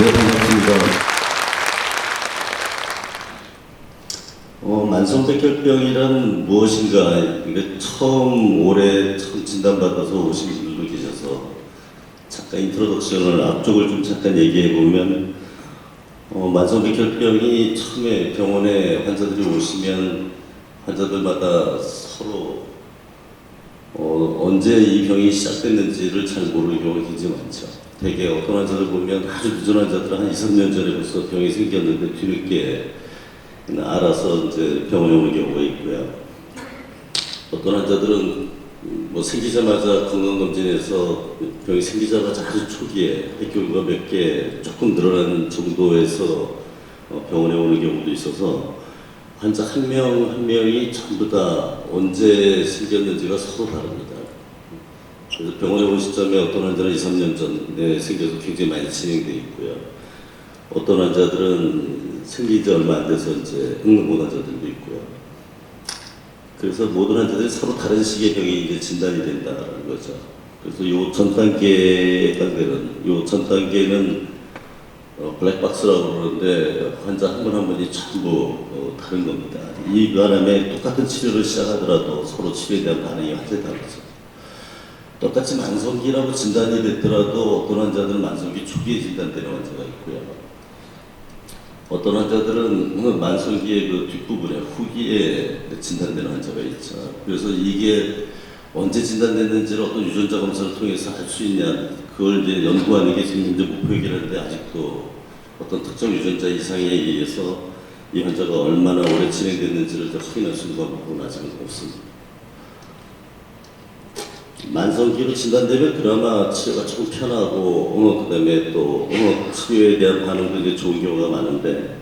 네, 반갑습니다. 만성백혈병이란 무엇인가, 이게 올해 처음 진단받아서 오신 분들도 계셔서 잠깐 인트로덕션을 앞쪽을 좀 잠깐 얘기해 보면, 만성백혈병이 처음에 병원에 환자들이 오시면 환자들마다 서로 언제 이 병이 시작됐는지를 잘 모르는 경우가 굉장히 많죠. 되게 어떤 환자들 보면 아주 늦은 환자들은 한 2, 3년 전에 벌써 병이 생겼는데 뒤늦게 알아서 이제 병원에 오는 경우가 있고요. 어떤 환자들은 뭐 생기자마자 건강검진에서 병이 생기자마자 아주 초기에 백혈구가 몇 개 조금 늘어난 정도에서 병원에 오는 경우도 있어서 환자 한 명 한 명이 전부 다 언제 생겼는지가 서로 다릅니다. 그래서 병원에 온 시점에 어떤 환자는 2, 3년 전에 생겨서 굉장히 많이 진행되어 있고요. 어떤 환자들은 생긴 지 얼마 안 돼서 이제 응급원 환자들도 있고요. 그래서 모든 환자들이 서로 다른 시기의 병이 이제 진단이 된다는 거죠. 그래서 요 전 단계는 블랙박스라고 그러는데 환자 한 분 한 분이 전부 다른 겁니다. 이 바람에 똑같은 치료를 시작하더라도 서로 치료에 대한 반응이 완전히 다르죠. 똑같이 만성기라고 진단이 됐더라도 어떤 환자들은 만성기 초기에 진단되는 환자가 있고요. 어떤 환자들은 만성기의 그 뒷부분에 후기에 진단되는 환자가 있죠. 그래서 이게 언제 진단됐는지를 어떤 유전자 검사를 통해서 알 수 있냐, 그걸 이제 연구하는 게 지금 이제 목표이긴 한데 아직도 어떤 특정 유전자 이상에 의해서 이 환자가 얼마나 오래 진행됐는지를 확인할 수 있는 방법은 아직은 없습니다. 만성기로 진단되면 그나마 치료가 조금 편하고 그다음에 또 치료에 대한 반응도 이제 좋은 경우가 많은데,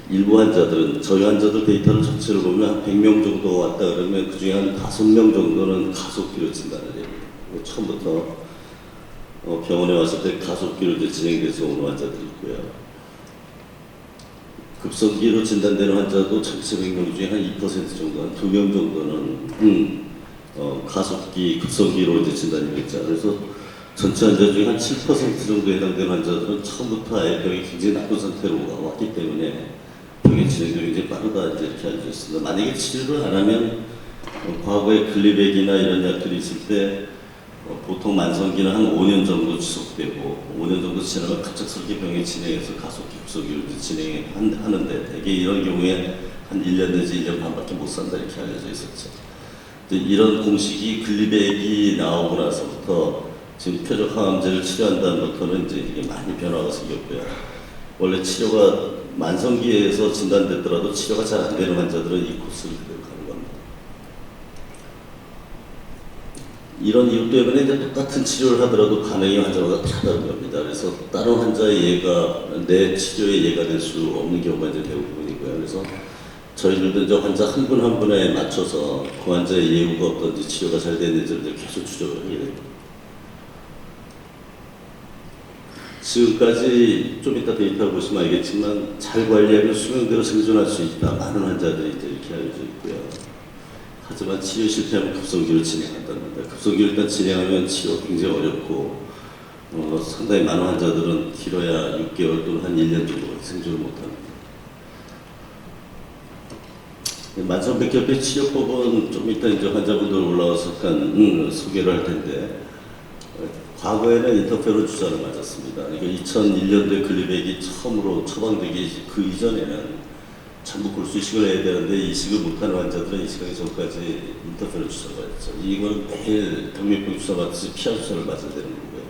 일부 환자들은 저희 환자들 데이터를 전체를 보면 한 100명 정도 왔다 그러면 그 중에 한 5명 정도는 가속기로 진단을 해요. 처음부터 병원에 왔을 때 가속기로 이제 진행돼서 오는 환자들이 있고요. 급성기로 진단되는 환자도 전체 100명 중에 한 2% 정도, 한 2명 정도는 가속기, 급성기로 이제 진단이 됐죠. 그래서 전체 환자 중에 한 7% 정도 해당되는 환자들은 처음부터 아예 병이 굉장히 나쁜 상태로 왔기 때문에 병의 진행도 굉장히 빠르다, 이제 이렇게 알려져 있습니다. 만약에 치료를 안 하면 과거에 글리백이나 이런 약들이 있을 때 보통 만성기는 한 5년 정도 지속되고 5년 정도 지나면 갑작스럽게 병이 진행해서 가속기, 급성기로 진행하는데 대개 이런 경우에 한 1년 내지 1년 반밖에 못 산다, 이렇게 알려져 있었죠. 이런 공식이 글리백이 나오고 나서부터 지금 표적 항암제를 치료한 다음부터는 이제 이게 많이 변화가 생겼고요. 원래 치료가 만성기에서 진단됐더라도 치료가 잘 안 되는 환자들은 이 코스를 그대로 가는 겁니다. 이런 이유 때문에 이제 똑같은 치료를 하더라도 반응이 환자마다 다 다른 겁니다. 그래서 다른 환자의 예가 내 치료의 예가 될 수 없는 경우가 이제 대부분이고요. 그래서 저희들도 이제 환자 한 분 한 분에 맞춰서 그 환자의 예후가 어떤지 치료가 잘 됐는지를 계속 추적을 하게 됩니다. 지금까지 좀 이따 데이터를 보시면 알겠지만 잘 관리하면 수명대로 생존할 수 있다, 많은 환자들이 이제 이렇게 알려져 있고요. 하지만 치료 실패하면 급성기로 진행한답니다. 급성기로 일단 진행하면 치료가 굉장히 어렵고 상당히 많은 환자들은 길어야 6개월 또는 한 1년 정도 생존을 못합니다. 만성백혈병 치료법은 좀 이따 이제 환자분들 올라와서 약간 소개를 할 텐데, 과거에는 인터페론 주사를 맞았습니다. 그러니까 2001년도에 글리백이 처음으로 처방되기 그 이전에는 전부 골수이식을 해야 되는데 이식을 못하는 환자들은 이식하기 전까지 인터페론 주사를 맞았죠. 이거는 매일 병맥병 주사 맞듯이 피하 주사를 맞아야 되는 거고요.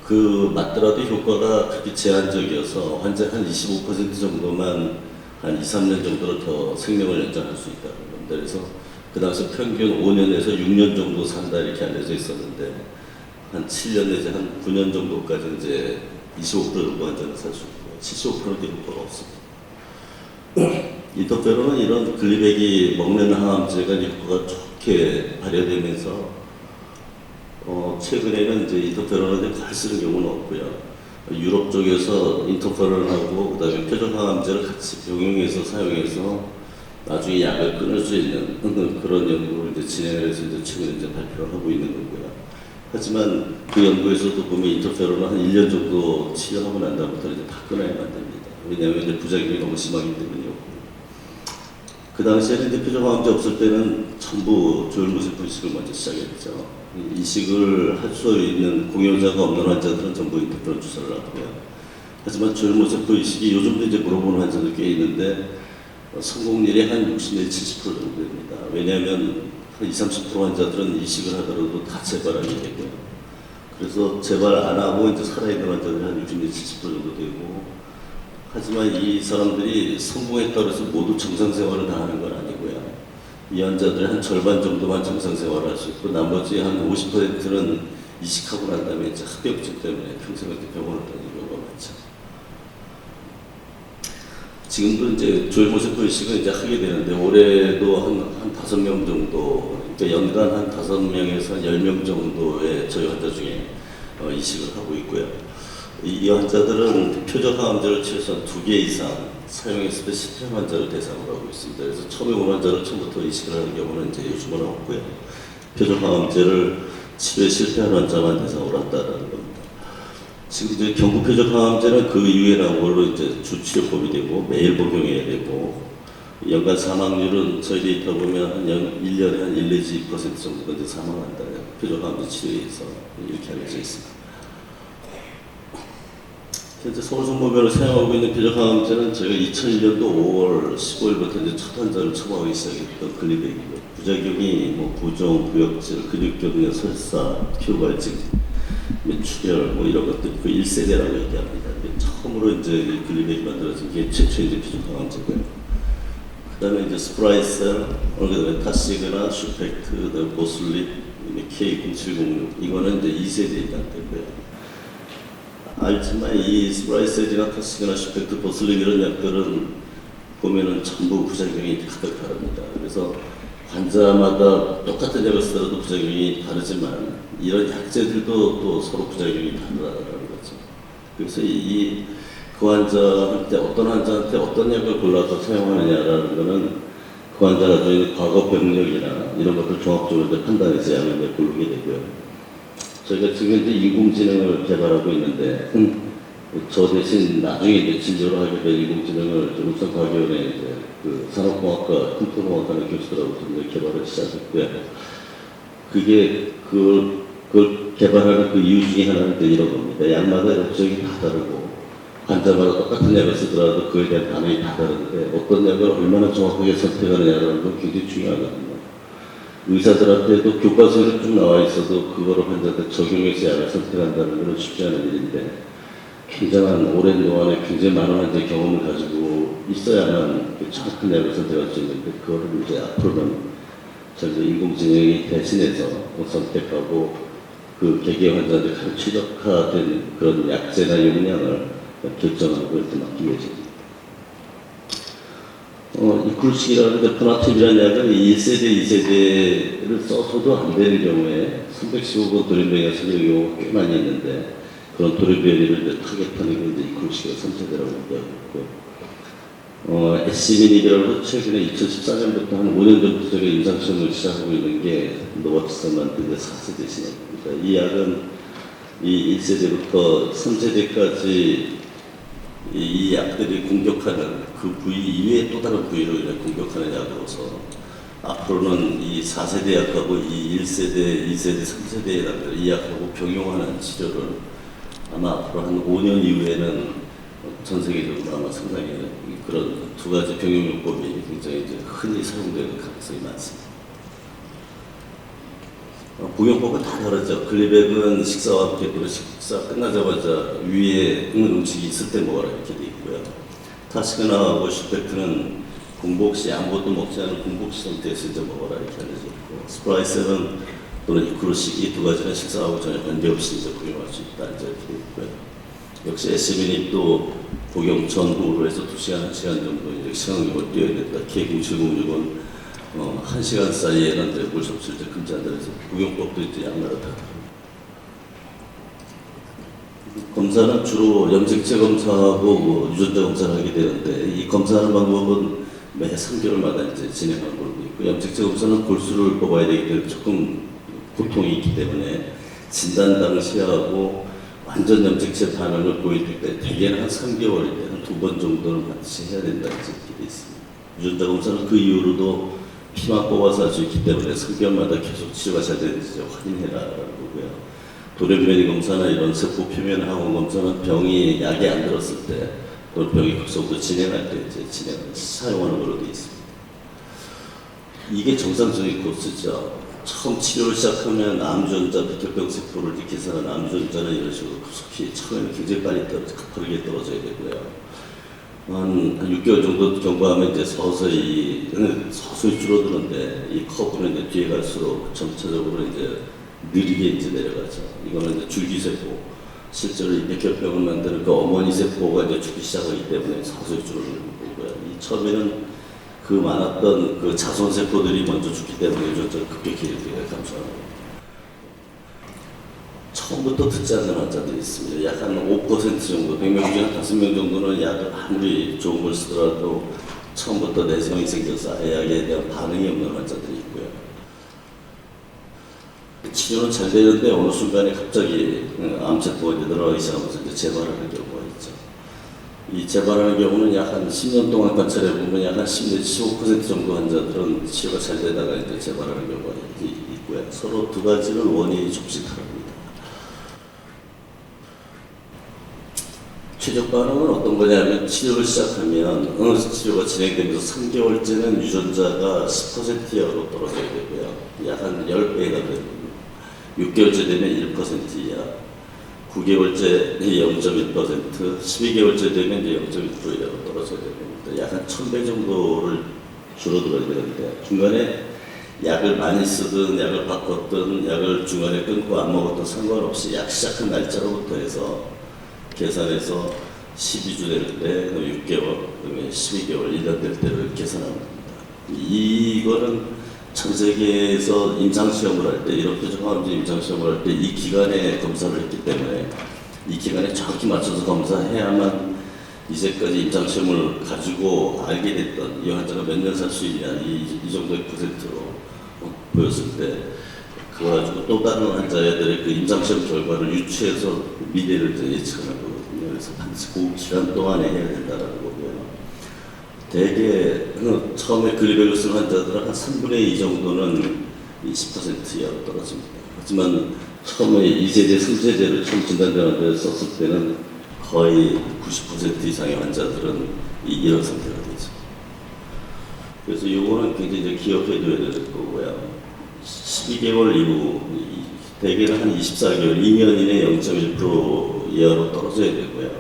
그 맞더라도 효과가 그렇게 제한적이어서 환자 한 25% 정도만 한 2, 3년 정도로 더 생명을 연장할 수 있다는 겁니다. 그래서 그 당시 평균 5년에서 6년 정도 산다, 이렇게 알려져 있었는데 한 7년 내지 한 9년 정도까지 이제 25% 정도 환자는 살 수 있고 75%는 효과가 없습니다. 인터페론은 이런 글리백이 먹는 항암제가 효과가 좋게 발효되면서 최근에는 이제 인터페론을 거의 쓰는 경우는 없고요. 유럽 쪽에서 인터페론하고 그다음에 표적 항암제를 같이 병용해서 사용해서 나중에 약을 끊을 수 있는 그런 연구를 이제 진행을 해서 이제 최근에 이제 발표를 하고 있는 거고요. 하지만 그 연구에서도 보면 인터페론은 한 1년 정도 치료하고 난 다음부터 이제 다 끊어야만 됩니다. 왜냐하면 이제 부작용이 너무 심하기 때문이었고. 그 당시에는 이제 표적암제 없을 때는 전부 조혈모세포 이식을 먼저 시작했죠. 이식을 할 수 있는 공여자가 없는 환자들은 전부 인터페론 주사를 놨고요. 하지만 조혈모세포 이식이 요즘도 이제 물어보는 환자들 꽤 있는데 성공률이 한 60 내지 70% 정도 됩니다. 왜냐하면 한 20, 30% 환자들은 이식을 하더라도 다 재발하게 되고요. 그래서 재발 안 하고 이제 살아있는 환자들이 한 60 내지 70% 정도 되고, 하지만 이 사람들이 성공했다고 해서 모두 정상생활을 다 하는 건 아니고요. 이 환자들의 한 절반 정도만 정상생활을 할 수 있고, 나머지 한 50%는 이식하고 난 다음에 이제 합병증 때문에 평생을 병원을 다니는 경우가 많죠. 지금도 이제 조혈모세포 이식을 이제 하게 되는데, 올해도 한 5명 정도, 그러니까 연간 한 5명에서 한 10명 정도의 저희 환자 중에 이식을 하고 있고요. 이 환자들은 표적항암제를 최소한 2개 이상 사용했을 때 실패한 환자를 대상으로 하고 있습니다. 그래서 처음에 온 환자를 처음부터 이식을 하는 경우는 이제 요즘은 없고요. 표적항암제를 치료에 실패한 환자만 대상으로 한다는 겁니다. 지금 이제 경구 표적항암제는 그 이후에 나온 걸로 이제 주치료법이 되고 매일 복용해야 되고, 연간 사망률은 저희 데이터 보면 한 1년에 한 1 내지 2% 정도가 이제 사망한다. 표적항암제 치료에서 이렇게 알려져 있습니다. 현재 서울성모병을 사용하고 있는 표적항암제는 저희가 2001년도 5월 15일부터 이제 첫 환자를 처방하기 시작했던 글리백이고요. 부작용이 뭐 부종, 구역질, 근육경련, 설사, 피부발진, 출혈 뭐 이런 것들 그 1세대라고 얘기합니다. 처음으로 이제 이 글리백이 만들어진 게 최초의 이제 표적항암제고요. 그다음에 이제 스프라이셀, 그다음에 타시그나, 슈펙트, 그다음에 보슬립, K0706 이거는 이제 2세대 약들고요. 알지만 이 스프라이셀이나 타시그나, 슈펙트, 보슬립 이런 약들은 보면은 전부 부작용이 각각 다릅니다. 그래서 환자마다 똑같은 약을 쓰더라도 부작용이 다르지만 이런 약제들도 또 서로 부작용이 다르다는 거죠. 그래서 그 환자한테 어떤 환자한테 어떤 약을 골라서 사용하느냐라는 거는 그 환자가 가지고 있는 과거 병력이나 이런 것들 종합적으로 판단해서 약을 고르게 되고요. 저희가 지금 이제 인공지능을 개발하고 있는데 저 대신 나중에 이제 진료를 하게 될 인공지능을 울산과학위원회 이제 그 산업공학과 컴퓨터공학과의 교수들하고 좀 개발을 시작했고요. 그게 그걸 개발하는 그 이유 중에 하나는 이런 겁니다. 약마다 역적이 다 다르고 환자마다 똑같은 약을 쓰더라도 그에 대한 반응이 다 다른데 어떤 약을 얼마나 정확하게 선택하느냐라는 건 굉장히 중요하거든요. 의사들한테도 교과서에 쭉 나와 있어도 그거를 환자한테 적용해서 약을 선택한다는 건 쉽지 않은 일인데, 굉장한 오랜 동안에 굉장히 많은 환자의 경험을 가지고 있어야만 정확한 약을 선택할 수 있는데, 그거를 이제 앞으로는 저희가 인공지능이 대신해서 선택하고 그 개개 환자한테 최적화된 그런 약제나 용량을 결정하고 이렇게 맡기게 됩니다. 이쿨식이라는 게 프나팀이라는 약은 1세대, 2세대를 써서도 안 되는 경우에 315번 돌연변이가 생기는 경우가 꽤 많이 있는데, 그런 돌연변이를 타겟하는 게 이제 이쿨식의 3세대라고 얘기하고 있고요. SC민입이라고 최근에 2014년부터 한 5년 전부터 저희가 임상시험을 시작하고 있는 게 노바치스가 만든 4세대 신약입니다. 이 약은 이 1세대부터 3세대까지 이 약들이 공격하는 그 부위 이외에 또 다른 부위를 공격하는 약으로서 앞으로는 이 4세대 약하고 이 1세대, 2세대, 3세대의 약들 이 약하고 병용하는 치료를 아마 앞으로 한 5년 이후에는 전 세계적으로 아마 상당히 그런 두 가지 병용요법이 굉장히 이제 흔히 사용되는 가능성이 많습니다. 복용법은 다 다르죠. 글리백은 식사와 함께 또는 식사 끝나자마자 위에 음식이 있을 때 먹어라 이렇게 돼 있고요. 타시그나하고 슈펙트는 공복 시 아무것도 먹지 않은 공복 시 상태에서 이제 먹어라 이렇게 알려져 있고, 스프라이셀은 또는 이크루식 이 두 가지는 식사하고 전혀 관계없이 이제 복용할 수 있다 이제 이렇게 돼 있고요. 역시 에스미닙도 복용 전후로 해서 2시간, 1시간 정도 이제 시간을 뛰어야 된다. K0706은 1시간 사이에는 이제 물 섭취를 금지한다 해서 복용법도 이제 약마다 다 다릅니다. 검사는 주로 염색체 검사하고 뭐 유전자 검사를 하게 되는데, 이 검사하는 방법은 매 3개월마다 이제 진행하는 걸로 있고, 염색체 검사는 골수를 뽑아야 되기 때문에 조금 고통이 있기 때문에 진단 당시하고 완전 염증체 반응을 보일 때 대개는 한 3개월일 때 한 2번 정도는 반드시 해야 된다는 제기가 있습니다. 유전자 검사는 그 이후로도 피만 뽑아서 할 수 있기 때문에 3개월마다 계속 치료가 잘 되는지 확인해라라는 거고요. 돌연변이 검사나 이런 세포 표면 항원 검사는 병이 약이 안 들었을 때 또는 병이 급속도로 진행할 때 이제 사용하는 걸로 되어 있습니다. 이게 정상적인 코스죠. 처음 치료를 시작하면 암주전자, 백혈병 세포를 이렇게 계산하는 암주전자는 이런 식으로 급속히 처음에는 굉장히 빨리 가파르게 떨어져야 되고요. 한 6개월 정도 경과하면 이제 서서히 줄어드는데 이 커브는 이제 뒤에 갈수록 점차적으로 이제 느리게 이제 내려가죠. 이거는 이제 줄기세포, 실제로 이 백혈병을 만드는 그 어머니 세포가 이제 죽기 시작하기 때문에 서서히 줄어드는 거고요. 이 처음에는 그 많았던 그 자손 세포들이 먼저 죽기 때문에 유전자가 급격히 이렇게 감소하는 겁니다. 처음부터 듣지 않는 환자들이 있습니다. 약 한 5% 정도, 100명 중에 한 5명 정도는 약을 아무리 좋은 걸 쓰더라도 처음부터 내성이 생겨서 아예 약에 대한 반응이 없는 환자들이 있고요. 치료는 잘 되는데 어느 순간에 갑자기 암세포가 이제 늘어나기 시작하면서 이제 재발하는 경우가 있죠. 이 재발하는 경우는 약 한 10년 동안 관찰해 보면 약 한 10 내지 15% 정도 환자들은 치료가 잘 되다가 이제 재발하는 경우가 있고요. 서로 두 가지는 원인이 조금씩 다릅니다. 최적 반응은 어떤 거냐면 치료를 시작하면 어느 치료가 진행되면서 3개월째는 유전자가 10% 이하로 떨어져야 되고요. 약 한 10배가 됩니다. 6개월째 되면 1% 이하, 9개월째 0.1%, 12개월째 되면 이제 0.1% 이하로 떨어져야 됩니다. 약 한 1000배 정도를 줄어들어야 되는데 중간에 약을 많이 쓰든 약을 바꿨든 약을 중간에 끊고 안 먹었든 상관없이 약 시작한 날짜로부터 해서 계산해서 12주 될 때, 6개월, 그다음에 12개월, 1년 될 때를 계산합니다. 이거는 전 세계에서 임상시험을 할 때, 이런 표적암제 임상시험을 할 때 이 기간에 검사를 했기 때문에 이 기간에 정확히 맞춰서 검사해야만 이제까지 임상시험을 가지고 알게 됐던 이 환자가 몇 년 살 수 있냐 이 정도의 퍼센트로 보였을 때 그거 가지고 또 다른 환자들의 그 임상시험 결과를 유추해서 미래를 예측하는 거거든요. 그래서 반드시 그 기간 동안에 해야 된다는 거고요. 대개 처음에 글리백을 쓴 환자들은 한 3분의 2 정도는 20% 이하로 떨어집니다. 하지만 처음에 2세대, 3세대를 처음 진단된 환자를 썼을 때는 거의 90% 이상의 환자들은 이런 상태가 되죠. 그래서 이거는 굉장히 이제 기억해둬야 될 거고요. 12개월 이후 대개는 한 24개월, 2년 이내 0.1% 이하로 떨어져야 되고요.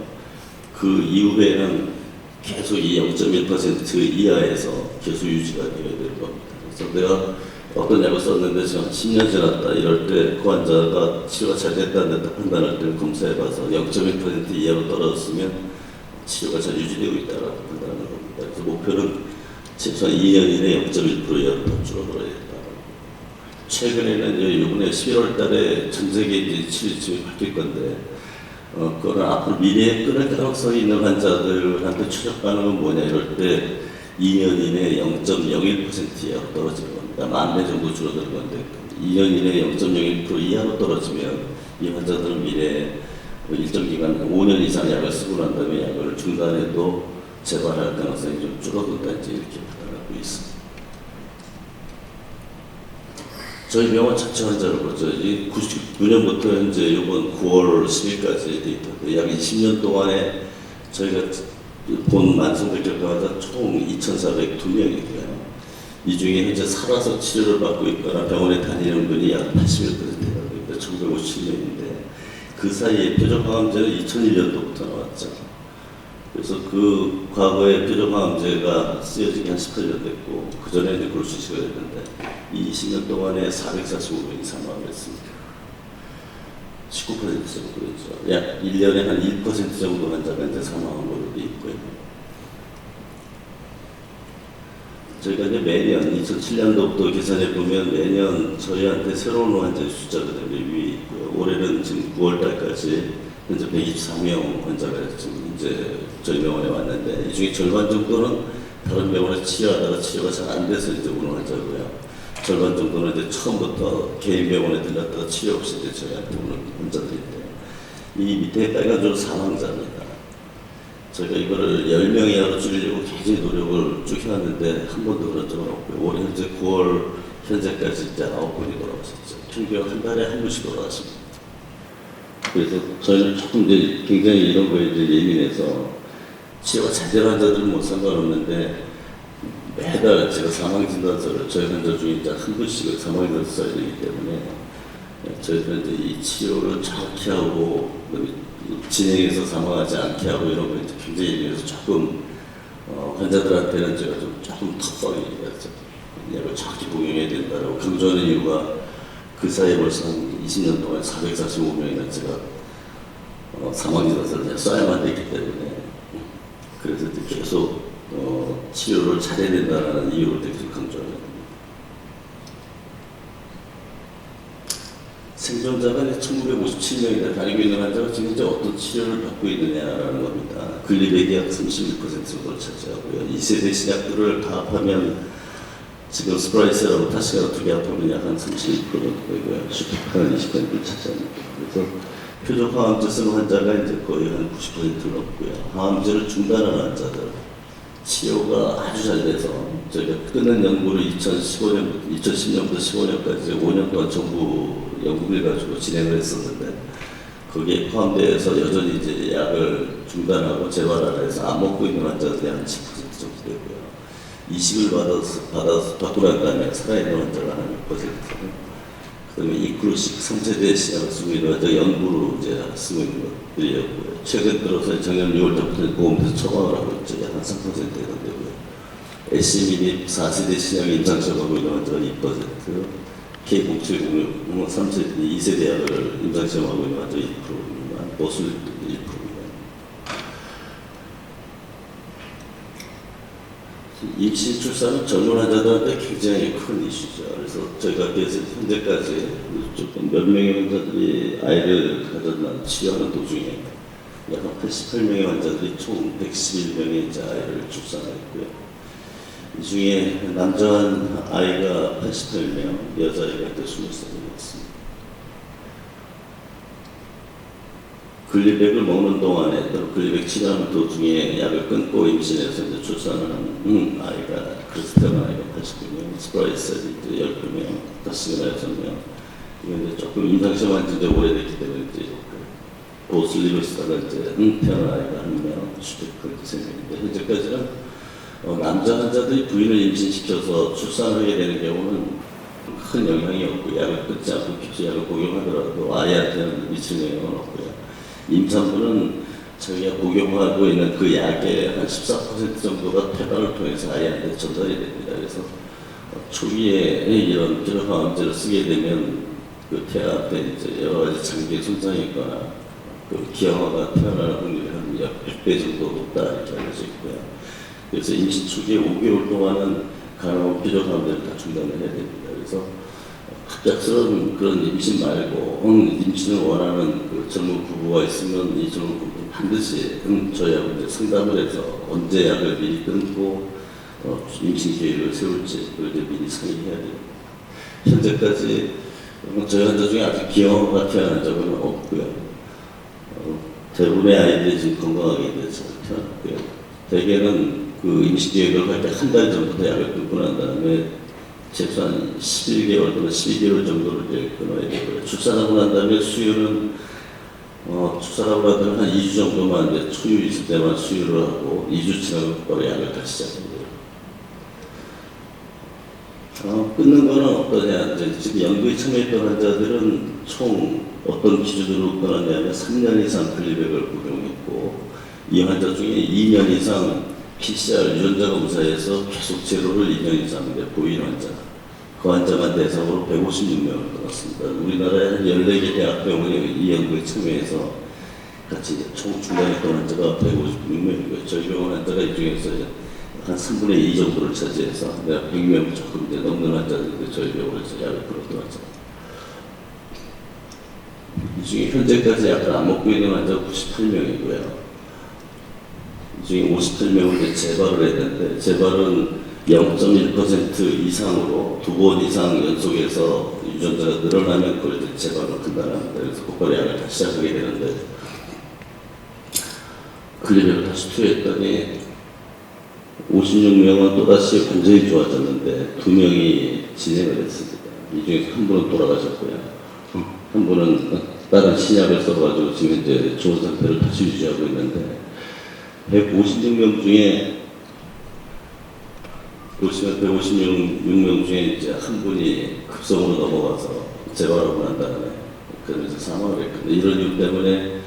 그 이후에는 계속 이 0.1% 이하에서 계속 유지가 되어야 될 겁니다. 그래서 내가 어떤 약을 썼는데 지금 10년 지났다 이럴 때 그 환자가 치료가 잘 됐다 안 됐다 판단할 때 검사해봐서 0.1% 이하로 떨어졌으면 치료가 잘 유지되고 있다라고 판단하는 겁니다. 그래서 목표는 최소한 2년 이내 0.1% 이하로 줄어들어야 된다. 최근에는 이번에 11월 달에 전 세계 이제 치료집이 바뀔 건데, 그거는 앞으로 미래에 끊을 가능성이 있는 환자들한테 최적 반응은 뭐냐 이럴 때 2년 이내 0.01% 이하로 떨어지는 겁니다. 10,000배 정도 줄어드는 건데, 2년 이내 0.01% 이하로 떨어지면 이 환자들은 미래에 일정 기간 5년 이상 약을 쓰고 난 다음에 약을 중단해도 재발할 가능성이 좀 줄어든다 이제 이렇게 판단하고 있습니다. 저희 병원 자체 환자를 보죠. 99년부터 현재 이번 9월 10일까지 데이터인데 약 20년 동안에 저희가 본 만성백혈병 환자 총 2,402명이고요. 이 중에 현재 살아서 치료를 받고 있거나 병원에 다니는 분이 약 81%가 됩니다. 1,957명인데 그 사이에 표적항암제는 2001년도부터 나왔죠. 그래서 그 과거에 표적항암제가 쓰여진 게 한 18년 됐고 그 전에 이제 골수치가 됐는데 이 20년 동안에 445명이 사망을 했습니다. 19% 정도였죠. 약 1년에 한 1% 정도 환자가 이제 사망한 걸로 돼 있고요. 저희가 이제 매년 2007년도부터 계산해 보면 매년 저희한테 새로운 환자의 숫자가 위에 있고요. 올해는 지금 9월 달까지 현재 124명 환자가 지금 이제 저희 병원에 왔는데 이 중에 절반 정도는 다른 병원에서 치료하다가 치료가 잘 안 돼서 이제 오는 환자고요. 절반 정도는 이제 처음부터 개인 병원에 들렸다가 치료 없이 이제 저희한테 오는 환자들인데, 이 밑에 빨간 줄 사망자입니다. 저희가 이거를 10명 이하로 줄이려고 굉장히 노력을 쭉 해왔는데 한 번도 그런 적은 없고요. 올해 현재 9월 현재까지 이제 9분이 돌아가셨죠. 평균 한 달에 한 분씩 돌아가십니다. 그래서 저희는 조금 이제 굉장히 이런 거에 이제 예민해서 치료가 잘 되는 환자들은 뭐 상관없는데, 매달 제가 사망진단서를 저희 환자 중에 이제 한 분씩을 사망진단서 써야 되기 때문에 저희들은 이제 이 치료를 정확히 하고 진행해서 사망하지 않게 하고 이런 거 이제 굉장히 예민해서 조금 환자들한테는 제가 좀 조금 턱박이라서 약을 정확히 복용해야 된다라고 강조하는 이유가, 그 사이에 벌써 한 20년 동안 445명이나 제가 사망진단서를 써야만 됐기 때문에, 그래서 이제 계속 치료를 잘해야 된다는 이유를 계속 강조하는 겁니다. 생존자가 1957명이나 다니고 있는 환자가 지금 이제 어떤 치료를 받고 있느냐라는 겁니다. 글리백이 약 31% 정도를 차지하고요. 2세대 신약들을 다 합하면 지금 스프라이스라고 타시가 두 개 합하면 약 한 31% 정도 되고요. 슈퍼카는 20%를 차지합니다. 그래서 표적 항암제 쓰는 환자가 이제 거의 한 90% 넘고요. 항암제를 중단하는 환자들, 치료가 아주 잘 돼서 저희가 끊은 연구를 2010년부터 15년까지 5년 동안 정부 연구를 가지고 진행을 했었는데, 거기에 포함되어서 여전히 이제 약을 중단하고 재활을 해서 안 먹고 있는 환자들이 한 10% 정도 되고요. 이식을 받고 난 다음에 살아있는 환자가 한 6%. 그다음에 이크루식 3세대 신약을 쓰고 있는 환자 연구로 이제 쓰고 있는 것들이었고요. 최근 들어서 작년 6월부터 보험에서 처방을 하고 있죠. 약 한 3% 되는데고요. 에시미닙 4세대 신약 임상시험하고 있는 환자가 2%, K0706 3세대 2세대 약을 임상시험하고 있는 환자가 2%, 보술 1%. 임신 출산은 젊은 환자들한테 굉장히 큰 이슈죠. 그래서 저희가 현재까지 조금 몇 명의 환자들이 아이를 가졌나 치료하는 도중에 약 88명의 환자들이 총 111명의 이제 아이를 출산했고요. 이 중에 남자 아이가 88명, 여자아이가 23명이었습니다. 글리백을 먹는 동안에 또 글리백 치료하는 도중에 약을 끊고 임신해서 이제 출산하는 아이가, 크리스테만 아이가 89명, 스프라이스 12명, 다시그나 6명. 이건 이제 조금 임상시험한 지 이제 오래됐기 때문에 이제 보슬리버스다가 이제 태어난 아이가 1명, 슈퍼크 3명인데, 현재까지는 남자 환자들이 부인을 임신시켜서 출산하게 되는 경우는 큰 영향이 없고, 약을 끊지 않고 계속 약을 복용하더라도 아이한테는 미치는 영향은 없고요. 임산부는 저희가 복용하고 있는 그 약의 한 14% 정도가 폐관을 통해서 아이한테 전달이 됩니다. 그래서 초기에 이런 피로항암제를 쓰게 되면 그 태아한테 이제 여러 가지 장기 손상이 있거나 그 기형아가 태어날 확률이 한 약 100배 정도 높다 이렇게 알려져 있고요. 그래서 임신 초기에 5개월 동안은 가능한 피로항암제를 다 중단을 해야 됩니다. 그래서 갑작스러운 그런 임신 말고 임신을 원하는 그 젊은 부부가 있으면 이 젊은 부부는 반드시 저희하고 이제 상담을 해서 언제 약을 미리 끊고 임신 계획을 세울지 그걸 이제 미리 상의해야 됩니다. 현재까지 저희 환자 중에 아직 기형아가 태어난 적은 없고요. 대부분의 아이들이 지금 건강하게 잘 태어났고요. 대개는 그 임신 계획을 할 때 한 달 전부터 약을 끊고 난 다음에 최소한 11개월 또는 12개월 정도를 이제 끊어야 되고요. 출산하고 난 다음에 수유는 출산하고 난 다음에 한 2주 정도만 이제 초유 있을 때만 수유를 하고 2주 지나면 바로 약을 다시 시작합니다. 끊는 거는 어떠냐? 이제 지금 연구에 참여했던 환자들은 총 어떤 기준으로 끊었냐면 3년 이상 글리백을 복용했고, 이 환자 중에 2년 이상 PCR 유전자 검사에서 계속 제로를 2년 이상 보인 환자, 그 환자만 대상으로 156명을 끊었습니다. 우리나라에 한 14개 대학병원이 이 연구에 참여해서 같이 총 중단했던 환자가 156명이고요. 저희 병원 환자가 이 중에서 한 3분의 2 정도를 차지해서 100명 조금 이제 넘는 환자들인데 저희 병원에서 약을 끊었던 환자. 이 중에 현재까지 약을 안 먹고 있는 환자가 98명이고요. 이 중에 58명을 재발을 했는데, 재발은 0.1% 이상으로 2번 이상 연속해서 유전자가 늘어나면 그걸 이제 재발로 판단합니다. 그래서 곧바로 약을 다시 시작하게 되는데 클리닉을 다시 투여했더니 56명은 또다시 완전히 좋아졌는데 2명이 진행을 했습니다. 이 중에서 한 분은 돌아가셨고요. 한 분은 다른 신약을 써가지고 지금 이제 좋은 상태를 다시 유지하고 있는데 156명 중에 보시면 156명 중에 이제 한 분이 급성으로 넘어가서 재발하고 난 다음에 그러면서 사망을 했거든요. 이런 이유 때문에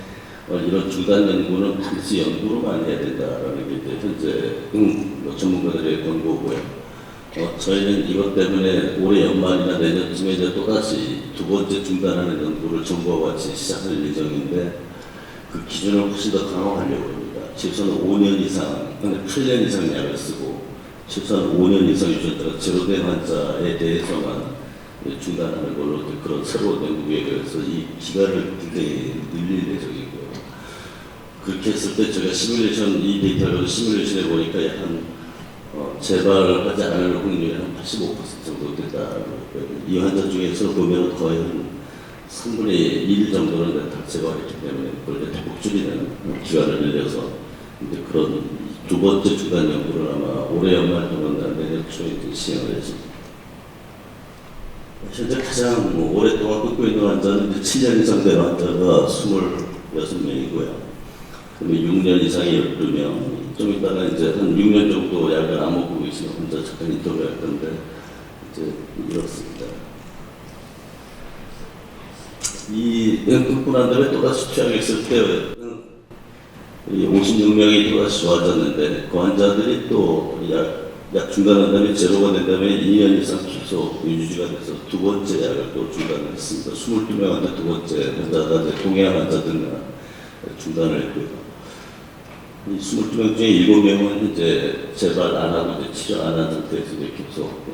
이런 중단 연구는 반드시 연구로만 해야 된다라는 게 이제 현재 전문가들의 권고고요. 저희는 이것 때문에 올해 연말이나 내년쯤에 이제 또다시 2번째 중단하는 연구를 정부와 같이 시작할 예정인데 그 기준을 훨씬 더 강화하려고 합니다. 최소한 5년 이상, 8년 이상 약을 쓰고 최소한 5년 이상 유전자가 제로된 환자에 대해서만 중단하는 걸로 그런 새로운 연구 계획에서 이 기간을 굉장히 늘릴 예정이고요. 그렇게 했을 때 제가 시뮬레이션, 이 데이터를 시뮬레이션해 보니까 약간 재발하지 않을 확률이 한 85% 정도 된다. 이 환자 중에서 보면 거의 한 3분의 1 정도는 다 재발했기 때문에 그걸 대폭 줄이는 기간을 늘려서 이제 그런 2번째 중단 연구를 아마 올해 연말 또는 내년 초에 시행을 했습니다. 현재 가장 오랫동안 끊고 있는 환자는 이제 7년 이상 된 환자가 26명이고요. 그러면 6년 이상이 12명, 좀 이따가 이제 한 6년 정도 약을 안 먹고 계시는 환자 잠깐 인터뷰할 건데, 이제 이렇습니다. 이 끊고 난 다음에 또다시 투약했을 때, 이 56명이 또다시 좋아졌는데, 그 환자들이 또 약 중단한 다음에 제로가 된 다음에 2년 이상 계속 유지가 돼서 2번째 약을 또 중단을 했습니다. 22명 환자 2번째 환자가 이제 동해안 환자들과 중단을 했고요. 이 22명 중에 7명은 이제 재발 안 하고 이제 치료 안 한 상태에서 이제 계속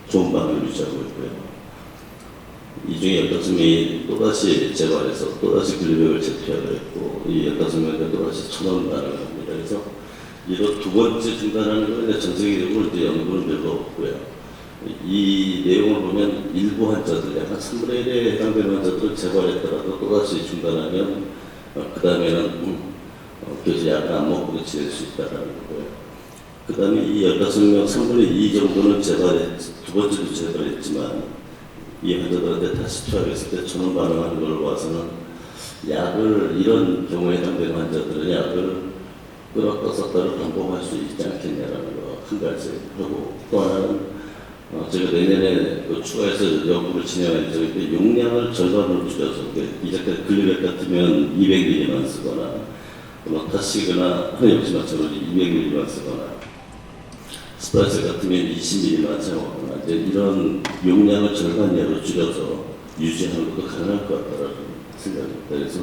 좋은 방을 유지하고 있고요. 이 중에 15명이 또다시 재발해서 또다시 글리백을 재투약을 했고, 이 15명이 또다시 천원 반응을 합니다. 그래서 이런 2번째 중단하는 건 전 세계적으로 이제 연구는 별로 없고요. 이 내용을 보면 일부 환자들, 약한 3분의 1에 해당되는 환자들은 재발했더라도 또다시 중단하면 그 다음에는 그래서 약을 안 먹고도 지낼 수 있다는 거고요. 그 다음에 이 15명 3분의 2 정도는 두 번째도 재발했지만 이 환자들한테 다시 투약했을 때 전원 반응하는 걸 봐서는 약을 이런 경우에 해당되는 환자들은 약을 끊었다 썼다를 반복할 수 있지 않겠냐라는 거 한 가지 하고 또 하나는 제가 내년에 추가해서 연구를 진행할 예정인데 용량을 절반으로 줄여서 이제까지 글리백 같으면 200ml만 쓰거나 타시거나 역시 마찬가지로 200ml만 쓰거나 스파이스 같으면 20ml만 사용하거나 이제 이런 용량을 절반 이하로 줄여서 유지하는 것도 가능할 것 같다라는 생각입니다. 그래서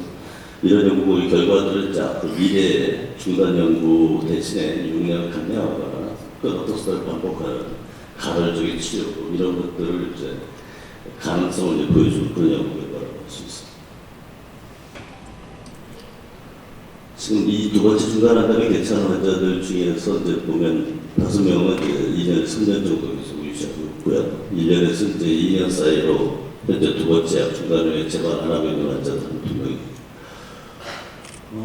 이런 연구 결과들을 이제 앞으로 미래 중단 연구 대신에 용량을 감량하거나 끊었다 썼다를 반복하는 가설적인 치료 이런 것들을 이제 가능성을 이제 보여주는 그런 연구 결과라고 볼 수 있습니다. 지금 이 2번째 중단한다면 괜찮은 환자들 중에서 이제 보면 5명은 이제 2년, 3년 정도 계속 유지하고 있고요. 1년에서 이제 2년 사이로 현재 2번째 약 중단 후에 재발 안 하고 있는 환자들 한 2명이고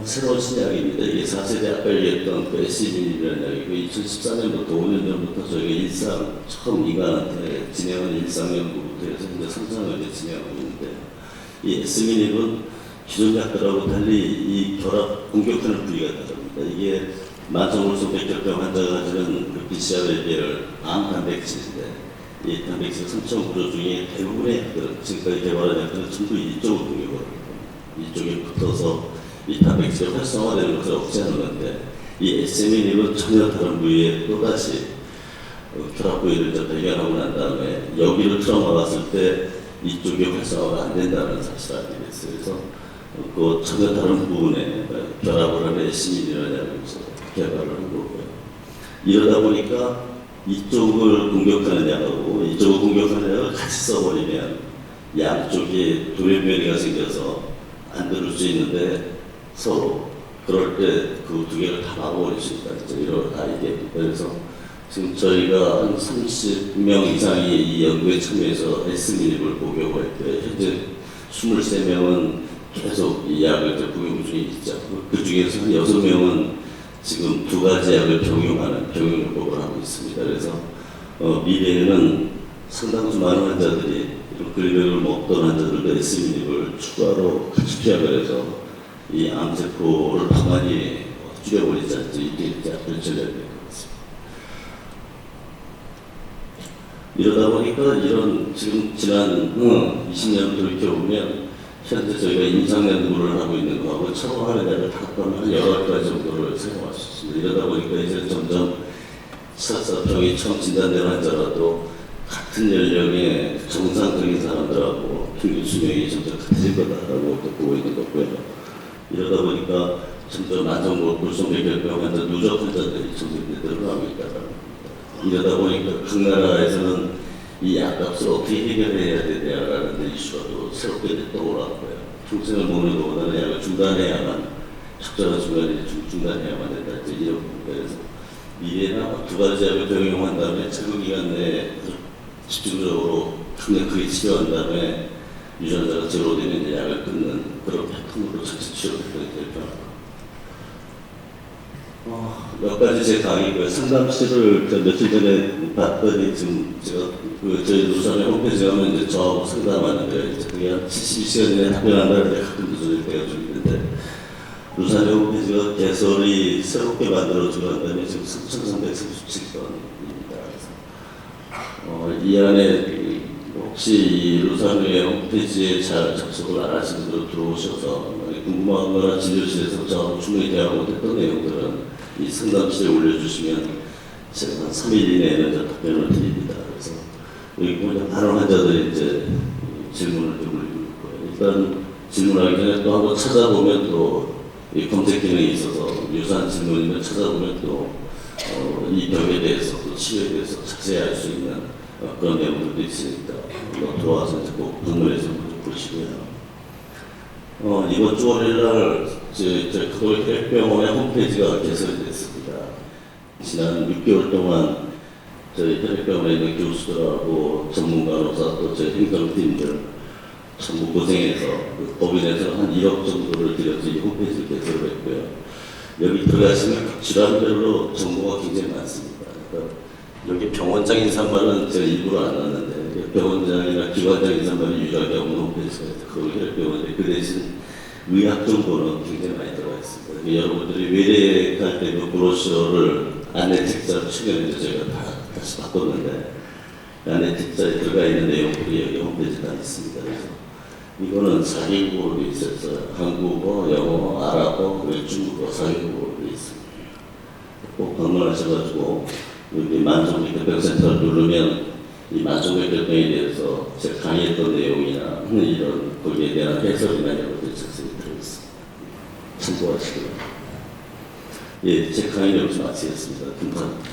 새로운 신약입니다. 이게 4세대 아까 얘기했던 그 SCB라는 약이고 2014년부터 5년 전부터 저희가 처음 인간한테 진행하는 일상 연구부터 해서 이제 3상을 이제 진행하고 있는데 이 SCB는 기존 약들하고 달리 이 결합 공격하는 부위가 다릅니다. 이게 만성골수 백혈병 환자가 가지는 그 BCR 계열 암 단백질인데 이 단백질 3,9조 중에 대부분의 약들은 지금까지 개발한 약들은 전부 이쪽으로 공격을 합니다. 이쪽에 붙어서 이 단백질이 활성화되는 것을 억제하는 건데 이 SMN은 전혀 다른 부위에 또다시 결합 부위를 발견하고 난 다음에 여기를 틀어막았을 때 이쪽이 활성화가 안 된다는 사실을 알게 됐어요. 그래서 그 전혀 다른 부분에 결합을 하는 SMN이라는 약을 개발을 한 거고요. 이러다 보니까 이쪽을 공격하는 약하고 이쪽을 공격하는 약을 같이 써버리면 양쪽이 돌연변이가 생겨서 안 들을 수 있는데 서로 그럴 때 그 두 개를 다 막아버릴 수 있다. 이런 아이디어입니다. 그래서 지금 저희가 한 30명 이상이 이 연구에 참여해서 S민입을 복용을 했고요. 현재 23명은 계속 이 약을 이제 복용 중에 있죠. 그 중에서 한 6명은 지금 2가지 약을 병용하는 병용요법을 하고 있습니다. 그래서 미래에는 상당수 많은 환자들이 이런 글백을 먹던 환자들도 S민입을 추가로 같이 투약을 해서 이 암세포를 가만히 줄여버리지 않죠. 이게 약을 전략이 될 것 같습니다. 이러다 보니까 이런 지금 지난 20년을 돌이켜보면 현재 저희가 임상연구를 하고 있는 거하고 처방하는 약을 다 합하면 한 8가지 정도를 사용할 수 있습니다. 이러다 보니까 이제 점점 설사병이 처음 진단된 환자라도 같은 연령의 정상적인 사람들하고 평균 수명이 점점 같아질 거다라고 보고 있는 거고요. 이러다 보니까 점점 만성골골성맥혈병 환자, 누적 환자들이 점점 늘어나고 있다는 겁니다. 이러다 보니까 각 나라에서는 이 약값을 어떻게 해결해야 되냐라는 이슈가 또 새롭게 떠올랐고요. 평생을 먹는 것보다는 약을 중단해야만, 적절한 순간에 중단해야만 된다. 이런 겁니다. 그래서 미래나 2가지 약을 병용한 다음에 최근 기간 내에 집중적으로 강력하게 치료한 다음에 유전자가 제로되면 이제 약을 끊는 그런 패턴으로 전체 치료가 될 거라고. 몇 가지 제 강의고요. 상담실을 며칠 전에 봤더니 지금 제가 저희 루산의 홈페이지에 가면 이제 저하고 상담하는데 이제 그게 한 72시간 이내에 답변한다는데 가끔 늦어질 때가 좀 있는데 루산의 홈페이지가 개설이 새롭게 만들어지고 한 다음에 지금 3,337건입니다. 이 안에 혹시 이 루산의 홈페이지에 잘 접속을 안 하시는 분들 들어오셔서 궁금한 거나 진료실에서 저하고 충분히 대화 못했던 내용들은 이 상담실에 올려주시면 제가 한 3일 이내에는 답변을 드립니다. 그래서 여기 보면 다른 환자들이 이제 질문을 좀 올리고 있고요. 일단 질문하기 전에 또 한번 찾아보면 또 이 검색 기능이 있어서 유사한 질문이면 찾아보면 또 이 병에 대해서 또 치료에 대해서 자세히 알 수 있는 그런 내용들도 있으니까 들어와서 이제 꼭 방문해서 보시고요. 이번 주 월요일날 저희 가톨릭 혈액병원의 홈페이지가 개설이 됐습니다. 지난 6개월 동안 저희 혈액병원에 있는 교수들하고 전문가로서 또 저희 행정팀들 전부 고생해서 법인에서 한 1억 정도를 들여서 이 홈페이지를 개설을 했고요. 여기 들어가시면 각 질환별로 정보가 굉장히 많습니다. 그러니까 여기 병원장 인사말은 제가 일부러 안 하는데 병원장이나 기관장 인사말이 유일하게 없는 홈페이지가 있어요. 그걸 혈액병원인데 그 대신 의학 정보는 굉장히 많이 들어가 있습니다. 그러니까 여러분들이 외래갈 때 그 브로셔를 안내 책자로 최근에 저희가 다시 바꿨는데 안내 책자에 들어가 있는 내용들이 여기 홈페이지에 다 있습니다. 그래서 이거는 4개국어로 있어서 한국어, 영어, 아랍어, 중국어 4개국어로 있습니다. 꼭 방문하셔가지고 여기 만성맥혈병센터를 누르면 이 만성맥혈병에 대해서 제가 강의했던 내용이나 이런 거기에 대한 해설이나 이런 것들이 자세히 들어있습니다. 참고하시고요. 예, 제 강의를 여기서 마치겠습니다. 감사합니다.